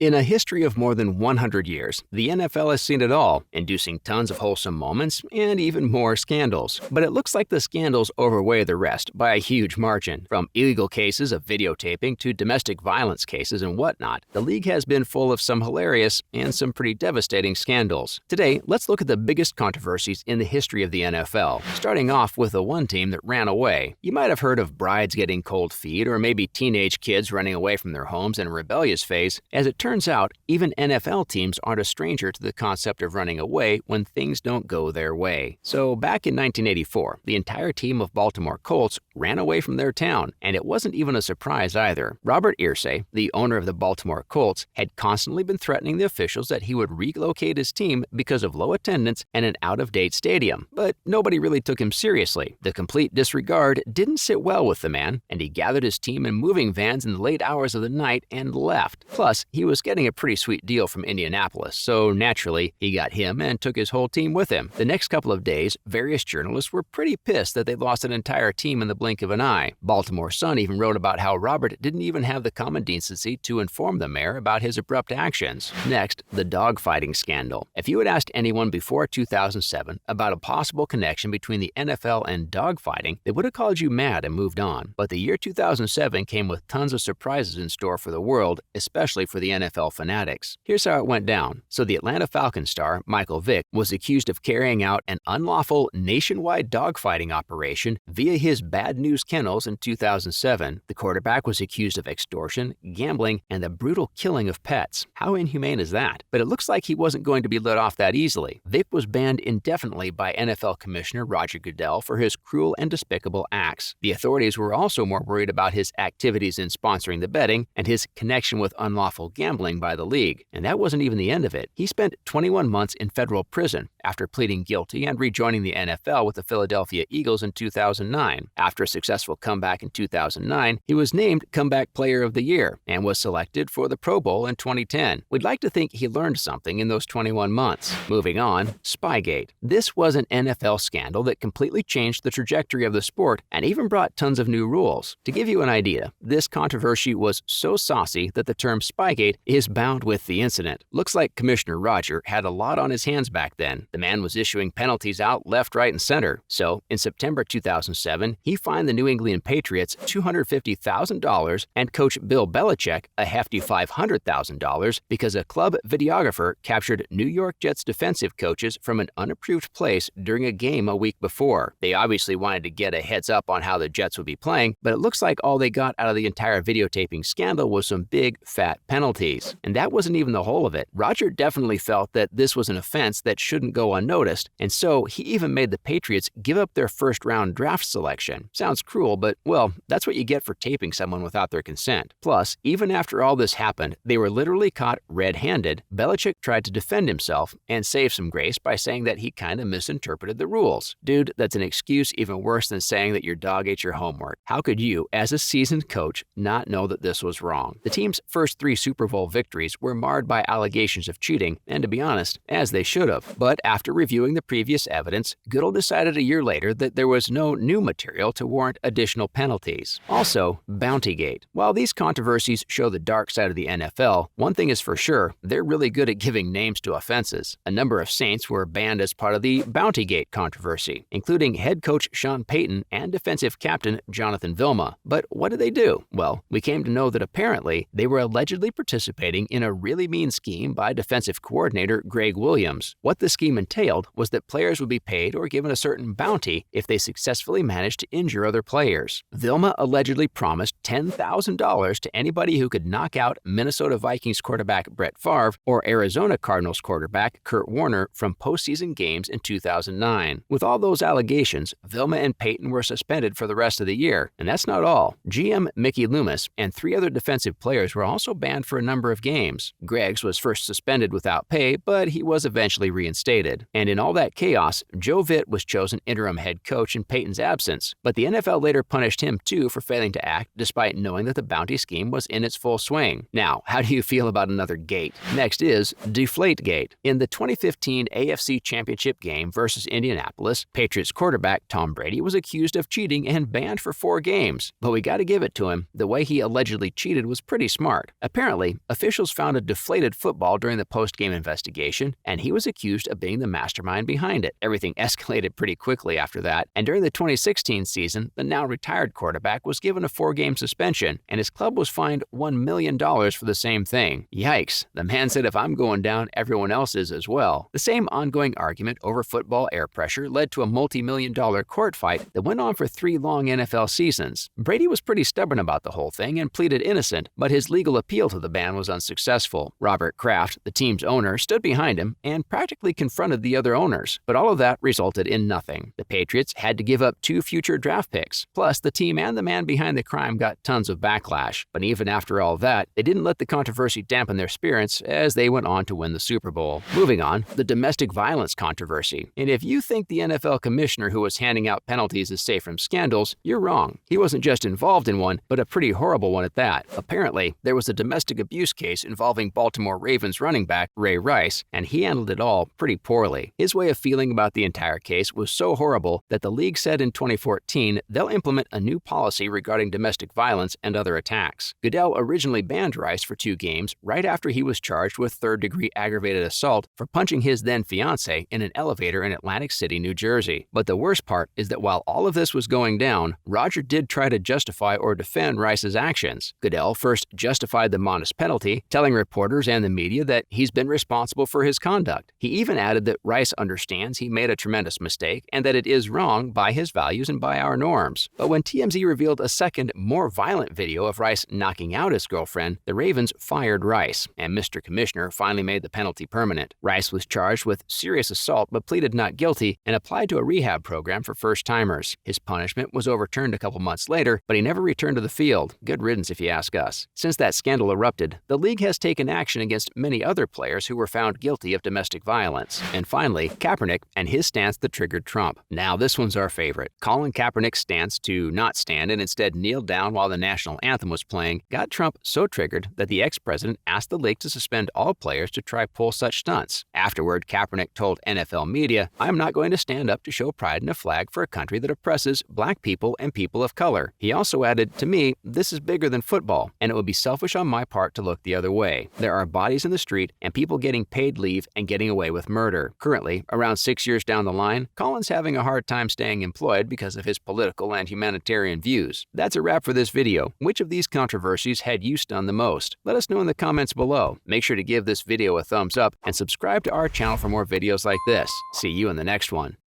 In a history of more than 100 years, the NFL has seen it all, inducing tons of wholesome moments and even more scandals. But it looks like the scandals overweigh the rest by a huge margin. From illegal cases of videotaping to domestic violence cases and whatnot, the league has been full of some hilarious and some pretty devastating scandals. Today, let's look at the biggest controversies in the history of the NFL, starting off with the one team that ran away. You might have heard of brides getting cold feet or maybe teenage kids running away from their homes in a rebellious phase. As it turns out, even NFL teams aren't a stranger to the concept of running away when things don't go their way. So back in 1984, the entire team of Baltimore Colts ran away from their town, and it wasn't even a surprise either. Robert Irsay, the owner of the Baltimore Colts, had constantly been threatening the officials that he would relocate his team because of low attendance and an out-of-date stadium. But nobody really took him seriously. The complete disregard didn't sit well with the man, and he gathered his team in moving vans in the late hours of the night and left. Plus, he was getting a pretty sweet deal from Indianapolis, so naturally, he got him and took his whole team with him. The next couple of days, various journalists were pretty pissed that they lost an entire team in the blink of an eye. Baltimore Sun even wrote about how Robert didn't even have the common decency to inform the mayor about his abrupt actions. Next, the dogfighting scandal. If you had asked anyone before 2007 about a possible connection between the NFL and dogfighting, they would have called you mad and moved on. But the year 2007 came with tons of surprises in store for the world, especially for the NFL fanatics. Here's how it went down. So the Atlanta Falcons star, Michael Vick, was accused of carrying out an unlawful nationwide dogfighting operation via his Bad News Kennels in 2007. The quarterback was accused of extortion, gambling, and the brutal killing of pets. How inhumane is that? But it looks like he wasn't going to be let off that easily. Vick was banned indefinitely by NFL Commissioner Roger Goodell for his cruel and despicable acts. The authorities were also more worried about his activities in sponsoring the betting and his connection with unlawful gambling by the league. And that wasn't even the end of it. He spent 21 months in federal prison after pleading guilty and rejoining the NFL with the Philadelphia Eagles in 2009. After a successful comeback in 2009, he was named Comeback Player of the Year and was selected for the Pro Bowl in 2010. We'd like to think he learned something in those 21 months. Moving on, Spygate. This was an NFL scandal that completely changed the trajectory of the sport and even brought tons of new rules. To give you an idea, this controversy was so saucy that the term Spygate is bound with the incident. Looks like Commissioner Roger had a lot on his hands back then. The man was issuing penalties out left, right, and center. So, in September 2007, he fined the New England Patriots $250,000 and coach Bill Belichick a hefty $500,000 because a club videographer captured New York Jets defensive coaches from an unapproved place during a game a week before. They obviously wanted to get a heads up on how the Jets would be playing, but it looks like all they got out of the entire videotaping scandal was some big, fat penalties. And that wasn't even the whole of it. Roger definitely felt that this was an offense that shouldn't go unnoticed, and so he even made the Patriots give up their first-round draft selection. Sounds cruel, but, well, that's what you get for taping someone without their consent. Plus, even after all this happened, they were literally caught red-handed. Belichick tried to defend himself and save some grace by saying that he kind of misinterpreted the rules. Dude, that's an excuse even worse than saying that your dog ate your homework. How could you, as a seasoned coach, not know that this was wrong? The team's first 3 Super Bowl victories were marred by allegations of cheating, and to be honest, as they should have. But after reviewing the previous evidence, Goodell decided a year later that there was no new material to warrant additional penalties. Also, Bountygate. While these controversies show the dark side of the NFL, one thing is for sure, they're really good at giving names to offenses. A number of Saints were banned as part of the Bountygate controversy, including head coach Sean Payton and defensive captain Jonathan Vilma. But what did they do? Well, we came to know that apparently they were allegedly participating in a really mean scheme by defensive coordinator Greg Williams. What the scheme entailed was that players would be paid or given a certain bounty if they successfully managed to injure other players. Vilma allegedly promised $10,000 to anybody who could knock out Minnesota Vikings quarterback Brett Favre or Arizona Cardinals quarterback Kurt Warner from postseason games in 2009. With all those allegations, Vilma and Payton were suspended for the rest of the year. And that's not all. GM Mickey Loomis and 3 other defensive players were also banned for a number of games. Greggs was first suspended without pay, but he was eventually reinstated. deflated. And in all that chaos, Joe Vitt was chosen interim head coach in Peyton's absence. But the NFL later punished him too for failing to act despite knowing that the bounty scheme was in its full swing. Now, how do you feel about another gate? Next is Deflategate. In the 2015 AFC Championship game versus Indianapolis, Patriots quarterback Tom Brady was accused of cheating and banned for 4 games. But we gotta give it to him, the way he allegedly cheated was pretty smart. Apparently, officials found a deflated football during the post-game investigation, and he was accused of being the mastermind behind it. Everything escalated pretty quickly after that, and during the 2016 season, the now retired quarterback was given a 4-game suspension, and his club was fined $1 million for the same thing. Yikes, the man said if I'm going down, everyone else is as well. The same ongoing argument over football air pressure led to a multi-million-dollar court fight that went on for 3 long NFL seasons. Brady was pretty stubborn about the whole thing and pleaded innocent, but his legal appeal to the ban was unsuccessful. Robert Kraft, the team's owner, stood behind him and practically confronted the other owners, but all of that resulted in nothing. The Patriots had to give up 2 future draft picks. Plus, the team and the man behind the crime got tons of backlash. But even after all that, they didn't let the controversy dampen their spirits as they went on to win the Super Bowl. Moving on, the domestic violence controversy. And if you think the NFL commissioner who was handing out penalties is safe from scandals, you're wrong. He wasn't just involved in one, but a pretty horrible one at that. Apparently, there was a domestic abuse case involving Baltimore Ravens running back Ray Rice, and he handled it all pretty poorly. His way of feeling about the entire case was so horrible that the league said in 2014 they'll implement a new policy regarding domestic violence and other attacks. Goodell originally banned Rice for 2 games right after he was charged with 3rd-degree aggravated assault for punching his then-fiancée in an elevator in Atlantic City, New Jersey. But the worst part is that while all of this was going down, Roger did try to justify or defend Rice's actions. Goodell first justified the modest penalty, telling reporters and the media that he's been responsible for his conduct. He even added that Rice understands he made a tremendous mistake and that it is wrong by his values and by our norms. But when TMZ revealed a second, more violent video of Rice knocking out his girlfriend, the Ravens fired Rice, and Mr. Commissioner finally made the penalty permanent. Rice was charged with serious assault but pleaded not guilty and applied to a rehab program for first-timers. His punishment was overturned a couple months later, but he never returned to the field. Good riddance if you ask us. Since that scandal erupted, the league has taken action against many other players who were found guilty of domestic violence. And finally, Kaepernick and his stance that triggered Trump. Now this one's our favorite. Colin Kaepernick's stance to not stand and instead kneel down while the national anthem was playing got Trump so triggered that the ex-president asked the league to suspend all players to try pull such stunts. Afterward, Kaepernick told NFL media, "I'm not going to stand up to show pride in a flag for a country that oppresses black people and people of color." He also added, "To me, this is bigger than football, and it would be selfish on my part to look the other way. There are bodies in the street and people getting paid leave and getting away with murder." Currently, around 6 years down the line, Colin's having a hard time staying employed because of his political and humanitarian views. That's a wrap for this video. Which of these controversies had you stunned the most? Let us know in the comments below. Make sure to give this video a thumbs up and subscribe to our channel for more videos like this. See you in the next one.